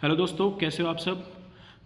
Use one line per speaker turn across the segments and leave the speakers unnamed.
Hello दोस्तों, कैसे हो आप सब।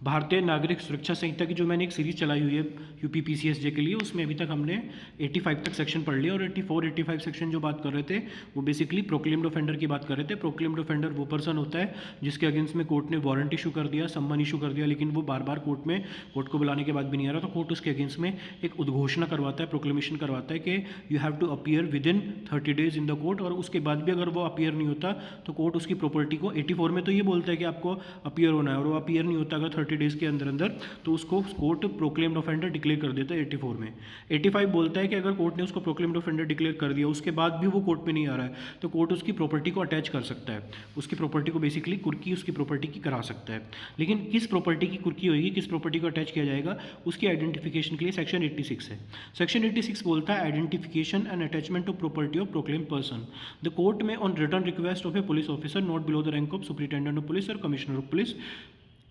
भारतीय नागरिक सुरक्षा संहिता की जो मैंने एक सीरीज़ चलाई हुई है यूपीपीसीएसजे के लिए, उसमें अभी तक हमने 85 तक सेक्शन पढ़ लिया और 84 85 सेक्शन जो बात कर रहे थे वो बेसिकली प्रोक्लेम्ड ऑफेंडर की बात कर रहे थे। प्रोक्लेम्ड ऑफेंडर वो पर्सन होता है जिसके अगेंस्ट में कोर्ट ने वारंट इशू कर दिया, सम्मन इशू कर दिया, लेकिन वो बार बार कोर्ट को बुलाने के बाद भी नहीं आ रहा, तो कोर्ट उसके अगेंस्ट में एक उद्घोषणा करवाता है, प्रोक्लेमेशन करवाता है कि you have to appear within 30 days in the court. और उसके बाद भी अगर वो अपीयर नहीं होता तो कोर्ट उसकी प्रॉपर्टी को 84 में तो ये बोलता है कि आपको अपीयर होना है, और वो अपीयर नहीं होता अगर 30 डेज़ के अंदर अंदर, तो उसको कोर्ट प्रोक्लेम्ड ऑफेंडर डिक्लेयर कर देता है 84 में। 85 बोलता है कि अगर कोर्ट ने उसको प्रोक्लेम्ड ऑफेंडर डिक्लेयर कर दिया, उसके बाद भी वो कोर्ट में नहीं आ रहा है, तो कोर्ट उसकी प्रॉपर्टी को अटैच कर सकता है, उसकी प्रॉपर्टी को बेसिकली कुर्की उसकी प्रॉपर्टी की करा सकता है। लेकिन किस प्रॉपर्टी की कुर्की होगी, किस प्रॉपर्टी को अटैच किया जाएगा, उसकी आइडेंटिफिकेशन के लिए सेक्शन 86 है। सेक्शन 86 बोलता है identification and attachment of property of proclaim person. The court में on return request of a police officer not below the rank of superintendent of police और commissioner of police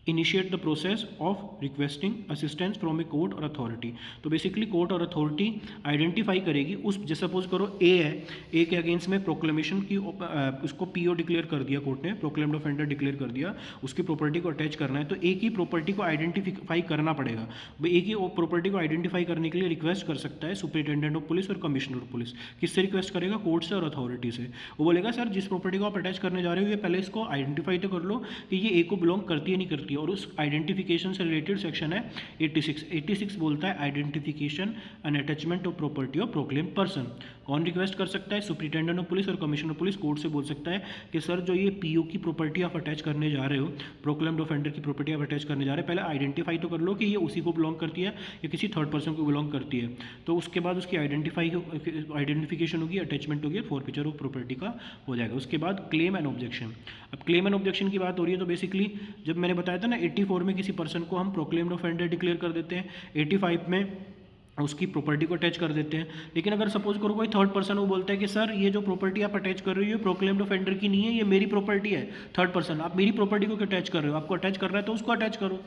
initiate the process of requesting assistance from a court और authority. तो basically court और authority identify करेगी उस, जैसे suppose करो ए है, ए के अगेंस्ट में प्रोक्लेमेशन की उसको पीओ डिक्लेयर कर दिया कोर्ट ने, प्रोक्लेम्ड ऑफेंडर डिक्लेयर कर दिया, उसकी प्रॉपर्टी को अटैच करना है, तो ए की प्रॉपर्टी को आइडेंटिफाई करना पड़ेगा। ए की प्रॉपर्टी को आइडेंटिफाई करने के लिए रिक्वेस्ट कर सकता है सुपरिटेंडेंट ऑफ पुलिस और कमिश्नर ऑफ पुलिस। किससे रिक्वेस्ट करेगा? कोर्ट से और अथॉरिटी से। वो बोलेगा सर जिस प्रॉपर्टी को आप अटैच करने जा रहे हो ये पहले इसको आइडेंटिफाई तो कर लो कि ये ए को बिलोंग करती है नहीं करती, और उस आइडेंटिफिकेशन से रिलेटेड सेक्शन है 86 बोलता है identification and attachment of property of proclaim person. कौन रिक्वेस्ट कर सकता है? सुपरिटेंडेंट ऑफ पुलिस और कमिश्नर ऑफ पुलिस कोर्ट से बोल सकता है कि सर जो ये पीओ की प्रॉपर्टी आप अटैच करने जा रहे हो, प्रोक्लेम्ड ऑफेंडर की प्रॉपर्टी आप अटैच करने जा रहे हो, पहले आइडेंटिफाई तो कर लो कि ये उसी को बिलोंग करती है या किसी थर्ड पर्सन को बिलोंग करती है। तो उसके बाद उसकी आइडेंटिफिकेशन होगी, अटैचमेंट होगी, फॉरफीचर ऑफ प्रॉपर्टी का हो जाएगा। उसके बाद क्लेम एंड ऑब्जेक्शन। अब क्लेम एंड ऑब्जेक्शन की बात हो रही है, तो बेसिकली जब मैंने बताया था ना 84 में किसी पर्सन को हम प्रोक्लेम्ड ऑफेंडर डिक्लेयर कर देते हैं, 85 में उसकी प्रॉपर्टी को अटैच कर देते हैं। लेकिन अगर सपोज करो कोई थर्ड पर्सन वो बोलता है कि सर ये जो प्रॉपर्टी आप अटैच कर रही हो प्रोक्लेम्ड ऑफेंडर की नहीं है, ये मेरी प्रॉपर्टी है, थर्ड पर्सन आप मेरी प्रॉपर्टी को क्यों अटैच कर रहे हो, आपको अटैच कर रहा है तो उसको अटैच करो।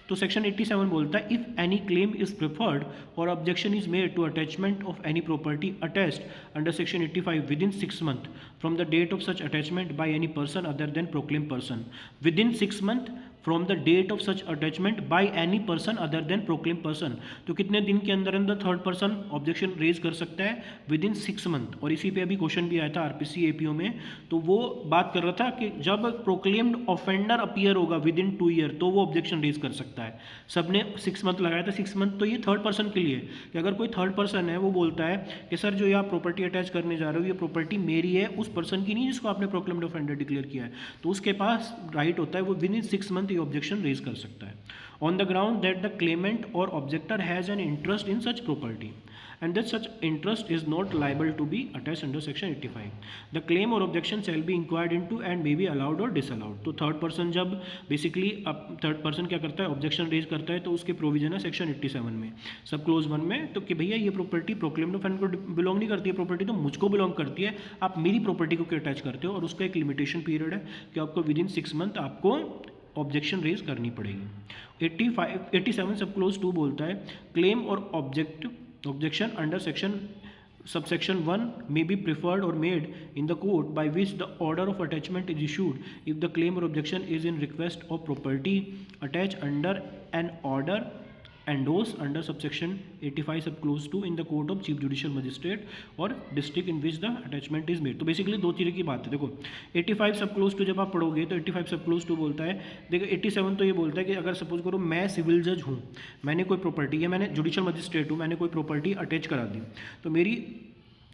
तो सेक्शन 87 बोलता है if any claim is preferred और objection is made to attachment of any property attached under section 85 within 6 month from the date of such attachment by any person other than proclaim person, within 6 month from the date of such attachment by any person other than proclaim person. तो कितने दिन के अंदर अंदर third person objection raise कर सकता है? With in 6 month. और इसी पे अभी क्वेश्चन भी आया था आरपीसी एपीओ में, तो वो बात कर रहा था कि जब प्रोक्लेम्ड ऑफेंडर अपीयर होगा विद इन 2 ईयर तो वो ऑब्जेक्शन रेज कर सकता है। सबने 6 मंथ लगाया था, 6 मंथ तो ये थर्ड पर्सन के लिए कि अगर कोई थर्ड पर्सन है वो बोलता है कि सर जो ये आप प्रॉपर्टी अटैच करने जा रहे हो ये प्रॉपर्टी मेरी है, उस पर्सन की नहीं जिसको आपने प्रोक्लेम्ड ऑफेंडर डिक्लेयर किया है, तो उसके पास राइट होता है वो विद इन 6 मंथ ये ऑब्जेक्शन रेज कर सकता है on the ground that the claimant और objector has an interest in such property and that such interest is not liable to be attached under section 85. The claim or objection shall be inquired into and may be allowed or disallowed. तो third person जब basically अब third person क्या करता है, objection raise करता है, तो उसके प्रोविजन है सेक्शन 87 में सब क्लोज 1 में, तो कि भैया ये प्रॉपर्टी प्रोक्लेम्ड ऑफेंडर को बिलोंग नहीं करती है, प्रॉपर्टी तो मुझको बिलोंग करती है, आप मेरी प्रॉपर्टी को क्यों अटैच करते हो। और उसका एक लिमिटेशन पीरियड है कि आपको विद इन 6 मंथ आपको ऑब्जेक्शन रेज करनी पड़ेगी। 87 सब क्लोज 2 बोलता है क्लेम और objection under subsection 1 may be preferred or made in the court by which the order of attachment is issued if the claim or objection is in request of property attached under an order endorsed under subsection 85 sub clause 2 in the court of chief judicial magistrate or district in which the attachment is made। तो basically दो तरह की बात है। देखो 85 सब close 2 जब आप पढ़ोगे तो 85 सब क्लोज 2 बोलता है, देखो 87 तो ये बोलता है कि अगर सपोज करो मैं सिविल जज हूँ, मैंने कोई प्रॉपर्टी या मैंने जुडिशियल मजिस्ट्रेट हूँ, मैंने कोई प्रॉपर्टी अटैच करा दी, तो मेरी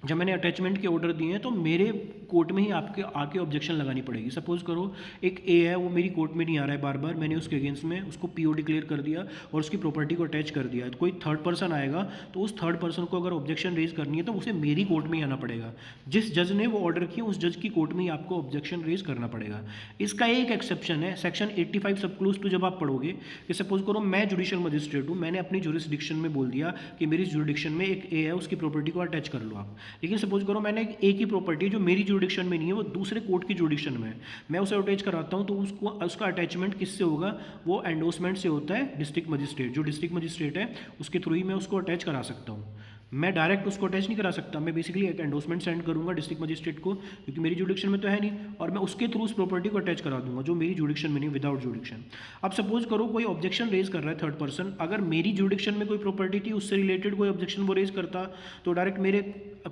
जब मैंने अटैचमेंट के ऑर्डर दिए हैं तो मेरे कोर्ट में ही आपके आके ऑब्जेक्शन लगानी पड़ेगी। सपोज करो एक ए है वो मेरी कोर्ट में नहीं आ रहा है बार बार, मैंने उसके अगेंस्ट में उसको पीओ डिक्लेयर कर दिया और उसकी प्रॉपर्टी को अटैच कर दिया, तो कोई थर्ड पर्सन आएगा तो उस थर्ड पर्सन को अगर ऑब्जेक्शन रेज करनी है तो उसे मेरी कोर्ट में ही आना पड़ेगा, जिस जज ने वो ऑर्डर किया उस जज की कोर्ट में ही आपको ऑब्जेक्शन रेज करना पड़ेगा। इसका एक एक्सेप्शन है सेक्शन 85 सब क्लोज 2 जब आप पढ़ोगे कि सपोज करो मैं जुडिशियल मजिस्ट्रेट हूँ, मैंने अपनी जुरिस्डिक्शन में बोल दिया कि मेरी जुरिस्डिक्शन में एक ए है उसकी प्रॉपर्टी को अटैच कर लो आप, लेकिन सपोज करो मैंने एक ए की प्रॉपर्टी जो मेरी जुरिडिक्शन में नहीं है वो दूसरे कोर्ट की जुरिडिक्शन में है, मैं उसे अटैच कराता हूँ तो उसको उसका अटैचमेंट किससे होगा, वो एंडोर्समेंट से होता है डिस्ट्रिक्ट मजिस्ट्रेट, जो डिस्ट्रिक्ट मजिस्ट्रेट है उसके थ्रू ही मैं उसको अटैच करा सकता हूँ। मैं डायरेक्ट उसको अटैच नहीं करा सकता, मैं बेसिकली एक एंडोसमेंट सेंड करूंगा डिस्ट्रिक्ट मजिस्ट्रेट को, क्योंकि मेरी जुडिक्शन में तो है नहीं, और मैं उसके थ्रू उस प्रॉपर्टी को अटैच करा दूंगा जो मेरी जुडिक्शन में नहीं, विदाउट जुडिक्शन। अब सपोज करो कोई ऑब्जेक्शन रेज कर रहा है थर्ड पर्सन, अगर मेरी जुडिक्शन में कोई प्रॉपर्टी थी उससे रिलेटेड कोई ऑब्जेक्शन वो रेज करता तो डायरेक्ट मेरे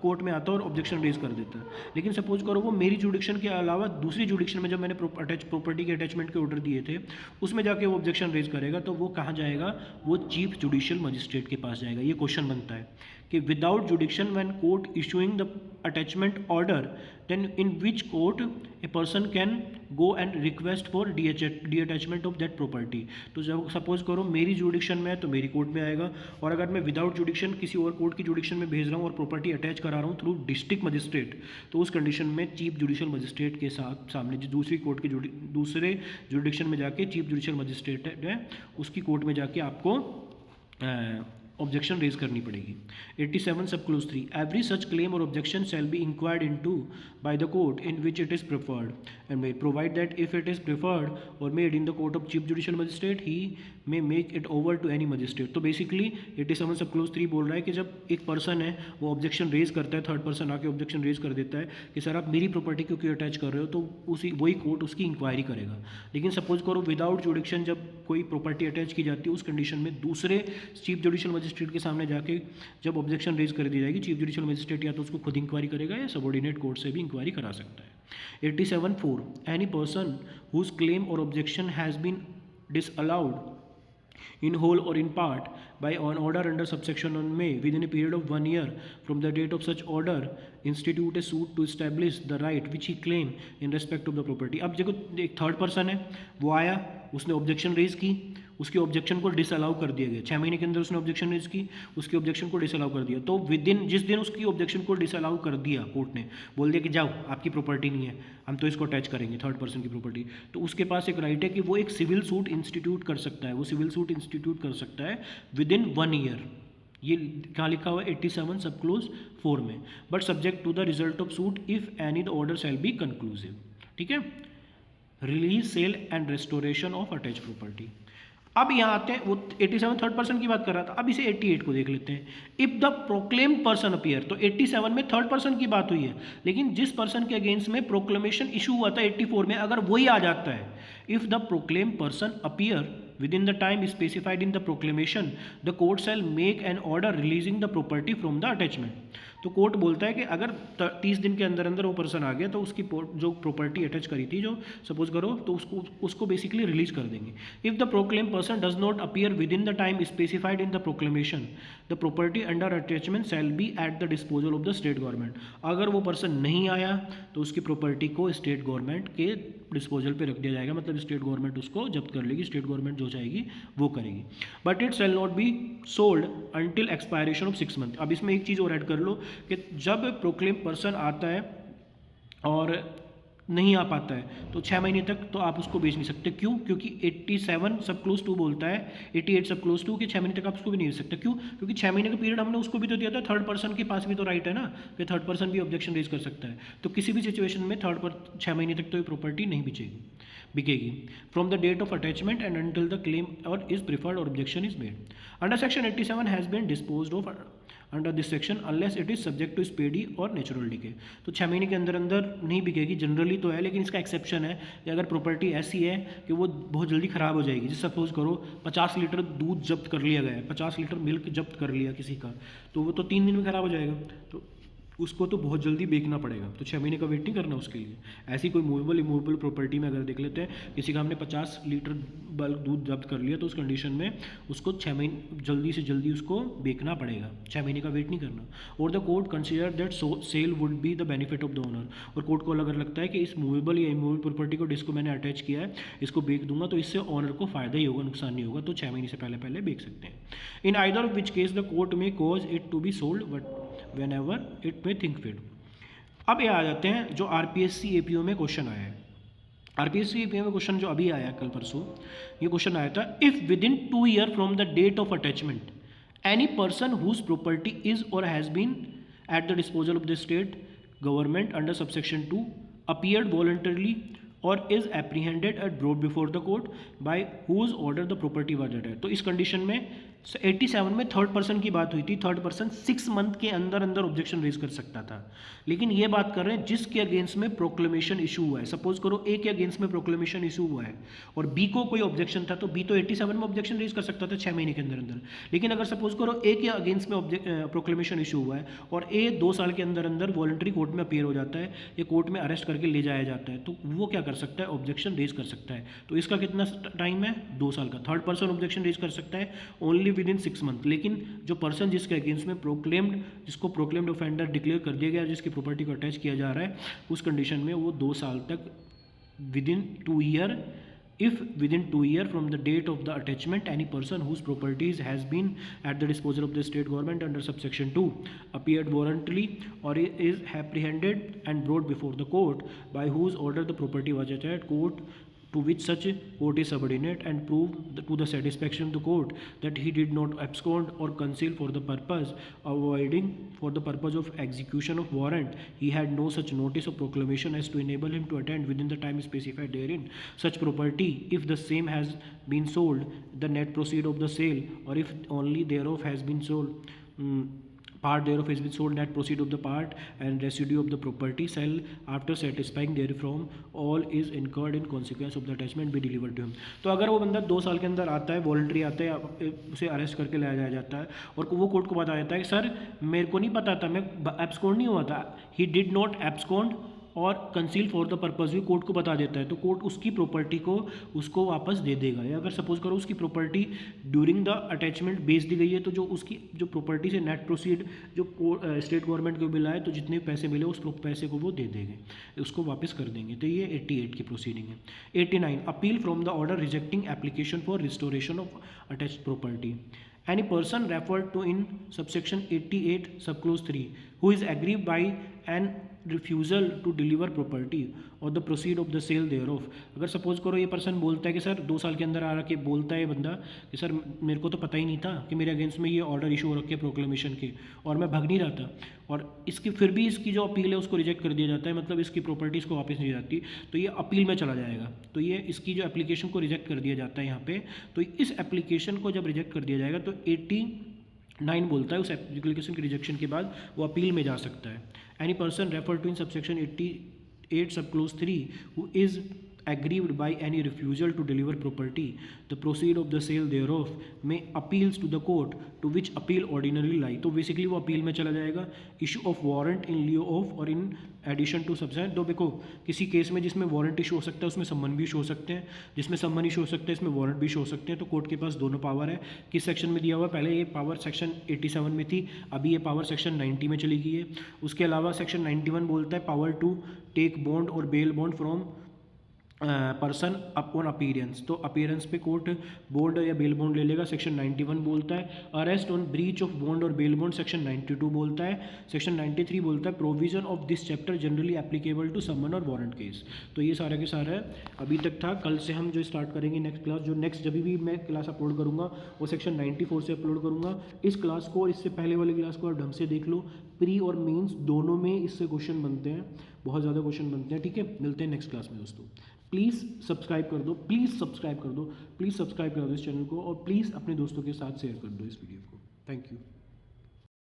कोर्ट में आता और ऑब्जेक्शन रेज कर देता। लेकिन सपोज करो वो मेरी जुडिक्शन के अलावा दूसरी जुडिक्शन में जब मैंने प्रॉपर्टी के अटैचमेंट के ऑर्डर दिए थे उसमें जाके वो ऑब्जेक्शन रेज करेगा, तो वो कहाँ जाएगा, वो चीफ जुडिशियल मजिस्ट्रेट के पास जाएगा। ये क्वेश्चन बनता है कि without jurisdiction when court issuing the attachment order then in which court a person can go and request for the attachment of that property. तो जब सपोज करो मेरी जुडिक्शन में है तो मेरी कोर्ट में आएगा, और अगर मैं विदाउट जुडिक्शन किसी और कोर्ट की जुडिक्शन में भेज रहा हूँ और प्रॉपर्टी अटैच करा रहा हूँ थ्रू डिस्ट्रिक्ट मजिस्ट्रेट, तो उस कंडीशन में चीफ जुडिशियल मजिस्ट्रेट के सामने जो दूसरी कोर्ट की दूसरे जुडिक्शन में जाके चीफ जुडिशियल मजिस्ट्रेट है उसकी कोर्ट में जाके आपको ऑब्जेक्शन रेज करनी पड़ेगी। 87 sub clause 3 every such claim और objection shall be inquired into by the court in which it is preferred and may provide that if it is preferred और made in the court of chief judicial magistrate he may make it over to any magistrate. तो basically 87 sub clause 3 बोल रहा है कि जब एक person है वो ऑब्जेक्शन रेज करता है, थर्ड पर्सन आके ऑब्जेक्शन रेज कर देता है कि सर आप मेरी प्रॉपर्टी क्योंकि अटैच कर रहे हो, तो उसी वही कोर्ट उसकी इंक्वायरी करेगा। लेकिन सपोज करो विदाउट जुडिक्शन जब कोई प्रॉपर्टी अटैच की जाती है उस कंडीशन में दूसरे चीफ जुडिशियल मजिस्ट्रेट के सामने जाके जब ऑब्जेक्शन रेज कर दी जाएगी, चीफ जुडिशियल मजिस्ट्रेट या तो उसको खुद इंक्वायरी करेगा या सबऑर्डिनेट कोर्ट से भी इंक्वायरी करा सकता है। 87(4) एनी पर्सन हुज क्लेम और objection has been disallowed in whole or in part by an order under subsection 1 may within a period of 1 year from the date of such order institute a suit to establish the right which he claim in respect of the property। अब देखो एक third person है वो आया, उसने objection raise की, उसके objection को डिसअलाउ कर दिया गया, 6 महीने के अंदर उसने ऑब्जेक्शन रेज की, उसके ऑब्जेक्शन को डिसअलाउ कर दिया। तो विद इन जिस दिन उसकी ऑब्जेक्शन को डिसअलाउ कर दिया कोर्ट ने, बोल दिया कि जाओ आपकी प्रॉपर्टी नहीं है, हम तो इसको अटैच करेंगे थर्ड पर्सन की प्रॉपर्टी, तो उसके पास एक राइट है कि वो एक सिविल सूट इंस्टीट्यूट कर सकता है, वो सिविल सूट इंस्टीट्यूट कर सकता है विद इन 1 ईयर। ये कहाँ लिखा हुआ है 87 सब क्लोज 4 में, but subject to the result of suit if any the order shall be conclusive. ठीक है, release sale and restoration of attach property. अब यहाँ आते हैं, वो 87 थर्ड पर्सन की बात कर रहा था, अब इसे 88 को देख लेते हैं। If the proclaimed person appear, तो 87 में थर्ड पर्सन की बात हुई है, लेकिन जिस पर्सन के अगेंस्ट में प्रोक्लेमेशन इशू हुआ था 84 में, अगर वही आ जाता है, if the proclaimed person appear within the time specified in the proclamation the court shall make an order releasing the property from the attachment। तो कोर्ट बोलता है कि अगर 30 दिन के अंदर अंदर वो पर्सन आ गया तो उसकी जो प्रॉपर्टी अटैच करी थी, जो सपोज करो, तो उसको बेसिकली रिलीज कर देंगे। If the proclaim person does not appear with in the time specified in the proclamation the property under attachment shall be eight the disposal of the state government. अगर वो person नहीं आया तो उसकी property को state government के disposal पे रख दिया जाएगा, मतलब स्टेट गवर्नमेंट उसको जब्त कर लेगी, स्टेट गवर्नमेंट जो चाहेगी वो करेगी। But it shall not be sold until expiration of 6 month. अब इसमें एक चीज़ और ऐड कर लो कि जब प्रोक्लेम पर्सन आता है और नहीं आ पाता है तो 6 महीने तक तो आप उसको बेच नहीं सकते। क्यों? क्योंकि 87 सब क्लोज 2 बोलता है, 88 सब क्लोज 2 कि 6 महीने तक आप उसको भी नहीं बेच सकते। क्यों? क्योंकि 6 महीने का पीरियड हमने उसको भी तो दिया था, थर्ड पर्सन के पास भी तो राइट है ना कि थर्ड पर्सन भी ऑब्जेक्शन रेज कर सकता है। तो किसी भी सिचुएशन में 6 महीने तक तो ये प्रॉपर्टी नहीं बिकेगी from the date of attachment and until the claim or is preferred और objection is made under section 87 has been disposed of under this section unless it is subject to speedy or natural decay. तो 6 महीने के अंदर अंदर नहीं बिकेगी, generally तो है, लेकिन इसका एक्सेप्शन है कि अगर प्रॉपर्टी ऐसी है कि वो बहुत जल्दी ख़राब हो जाएगी। जैसे सपोज करो 50 लीटर दूध जब्त कर लिया गया है, 50 लीटर मिल्क जब्त कर लिया किसी का, तो वो तो 3 दिन में ख़राब हो जाएगा, तो उसको तो बहुत जल्दी बेचना पड़ेगा, तो 6 महीने का वेट नहीं करना उसके लिए। ऐसी कोई मूवेबल इमूवेबल प्रॉपर्टी में अगर देख लेते हैं, किसी का हमने 50 लीटर बल्क दूध जब्त कर लिया, तो उस कंडीशन में उसको 6 महीने जल्दी से जल्दी उसको बेचना पड़ेगा, 6 महीने का वेट नहीं करना। और the court consider that sale would be the benefit of the owner, or court को अगर लगता है कि इस मूवेबल या इमूवेबल प्रॉपर्टी को जिसको मैंने अटैच किया है इसको बेच दूंगा तो इससे ऑनर को फायदा ही होगा, नुकसान नहीं होगा, तो 6 महीने से पहले बेच सकते हैं। In either which case the court में cause it to be sold but whenever it may think fit। अब ये आ जाते हैं जो आरपीएससी एपीओ में क्वेश्चन आया है। आरपीएससी एपीओ में क्वेश्चन जो अभी आया कल परसों, ये क्वेश्चन आया था, if within 2 year from the date of attachment any person whose property is और has been at the disposal of the state government under subsection 2 appeared voluntarily or is apprehended and brought before the court by whose order the property was attached। तो इस condition में 87 में third person की बात हुई थी, third person 6 month के अंदर अंदर ऑब्जेक्शन रेज कर सकता था, लेकिन ये बात कर रहे हैं जिसके अगेंस्ट में प्रोक्लेमेशन इशू हुआ है। सपोज करो ए के अगेंस्ट में प्रोक्लेमेशन इशू हुआ है और बी को कोई ऑब्जेक्शन था, तो बी तो 87 में ऑब्जेक्शन रेज कर सकता था 6 महीने के अंदर अंदर। लेकिन अगर सपोज करो ए के अगेंस्ट में प्रोक्लेमेशन इशू हुआ है और ए 2 साल के अंदर अंदर वॉलंटरी कोर्ट में अपीयर हो जाता है या कोर्ट में अरेस्ट करके ले जाया जाता है, तो वो क्या कर सकता है, ऑब्जेक्शन रेज कर सकता है। तो इसका कितना टाइम है, 2 साल का। थर्ड पर्सन ऑब्जेक्शन रेज कर सकता है ओनली विद इन 6 मंथ। लेकिन जो पर्सन जिसके अगेंस्ट में जिसको प्रोक्लेम्ड ऑफेंडर डिक्लेयर कर दिया गया, जिसकी प्रॉपर्टी को अटैच किया जा रहा है, उस कंडीशन में वो 2 साल तक with in 2 year, if within 2 years from the date of the attachment any person whose properties has been at the disposal of the state government under subsection 2 appeared voluntarily or is apprehended and brought before the court by whose order the property was attached court to which such court is subordinate and prove to the satisfaction of the court that he did not abscond or conceal for the purpose avoiding for the purpose of execution of warrant he had no such notice of proclamation as to enable him to attend within the time specified therein such property if the same has been sold the net proceed of the sale or if only thereof has been sold part thereof has been sold net proceed of the part and residue of the property sell after satisfying therefrom all is incurred in consequence of the attachment be delivered to him। तो अगर वो बंदा 2 साल के अंदर आता है, voluntary आता है, उसे अरेस्ट करके लाया जाया जाता है और वो कोर्ट को बताया जाता है कि सर मेरे को नहीं पता था, मैं एब्सकॉन्ड नहीं हुआ था, ही डिड नॉट एब्सकॉन्ड और कंसील फॉर द पर्पज़ भी कोर्ट को बता देता है, तो कोर्ट उसकी प्रॉपर्टी को उसको वापस दे देगा। या अगर सपोज करो उसकी प्रॉपर्टी ड्यूरिंग द अटैचमेंट बेच दी गई है, तो जो उसकी जो प्रॉपर्टी से नेट प्रोसीड जो स्टेट गवर्नमेंट को मिला है, तो जितने पैसे मिले उस पैसे को वो दे देंगे, उसको वापस कर देंगे। तो ये 88 की प्रोसीडिंग है। 89 appeal from the order rejecting application for restoration of attached property. Any person referred to in subsection 88 subclause 3 who is aggrieved by an refusal to deliver property और the proceed of the sale thereof. अगर suppose करो ये person बोलता है कि sir 2 साल के अंदर आ के बोलता है बंदा कि सर मेरे को तो पता ही नहीं था कि मेरे अगेंस्ट में ये ऑर्डर इशू हो रखे हैं प्रोक्लेमेशन के और मैं भाग नहीं रहा था, और इसकी फिर भी इसकी जो अपील है उसको रिजेक्ट कर दिया जाता है, मतलब इसकी प्रॉपर्टीज़ को वापस नहीं जाती, तो ये अपील में चला जाएगा। तो ये इसकी जो एप्लीकेशन को रिजेक्ट कर दिया जाता है यहाँ पे, तो इस एप्लीकेशन को जब रिजेक्ट कर दिया जाएगा तो 89 बोलता है उस एप्लीकेशन के रिजेक्शन के बाद वो अपील में जा सकता है। Any person refer to in subsection 88 subclause 3 who is aggrieved by any refusal to deliver property the proceed of the sale thereof may appeals to the court to which appeal ordinarily lie। तो basically वो appeal में चला जाएगा। Issue of warrant in Leo of और in addition two subsection, तो देखो किसी case में जिसमें वारंट इशू हो सकता है उसमें सम्मन भी इशू हो सकते हैं, जिसमें सम्मन इशू हो सकता है इसमें वारंट भी इशू हो सकते हैं। तो कोर्ट के पास दोनों पावर है। किस सेक्शन में दिया हुआ है, पहले ये पावर सेक्शन 87 में थी, अभी ये पावर सेक्शन 90 में चली गई है। उसके अलावा सेक्शन 91 बोलता है पावर टू टेक बॉन्ड और bail bond from person upon appearance, तो अपीयरेंस पे कोर्ट बॉन्ड या बेल बॉन्ड ले लेगा, सेक्शन 91 बोलता है। Arrest on breach of bond और बेल बॉन्ड सेक्शन 92 बोलता है। सेक्शन 93 बोलता है provision of this chapter generally applicable to summon और वारंट केस। तो ये सारा के सारा अभी तक था। कल से हम जो स्टार्ट करेंगे नेक्स्ट क्लास, जो नेक्स्ट जब भी मैं क्लास अपलोड करूँगा वो सेक्शन 94 से अपलोड करूँगा। इस क्लास को और इससे पहले वाली क्लास को आप ढंग से देख लो, प्री और मेंस दोनों में इससे क्वेश्चन बनते हैं, बहुत ज़्यादा क्वेश्चन बनते हैं। ठीक है, मिलते हैं नेक्स्ट क्लास में दोस्तों। प्लीज़ सब्सक्राइब कर दो, प्लीज़ सब्सक्राइब कर दो, प्लीज़ सब्सक्राइब कर दो इस चैनल को, और प्लीज़ अपने दोस्तों के साथ शेयर कर दो इस वीडियो को। Thank you.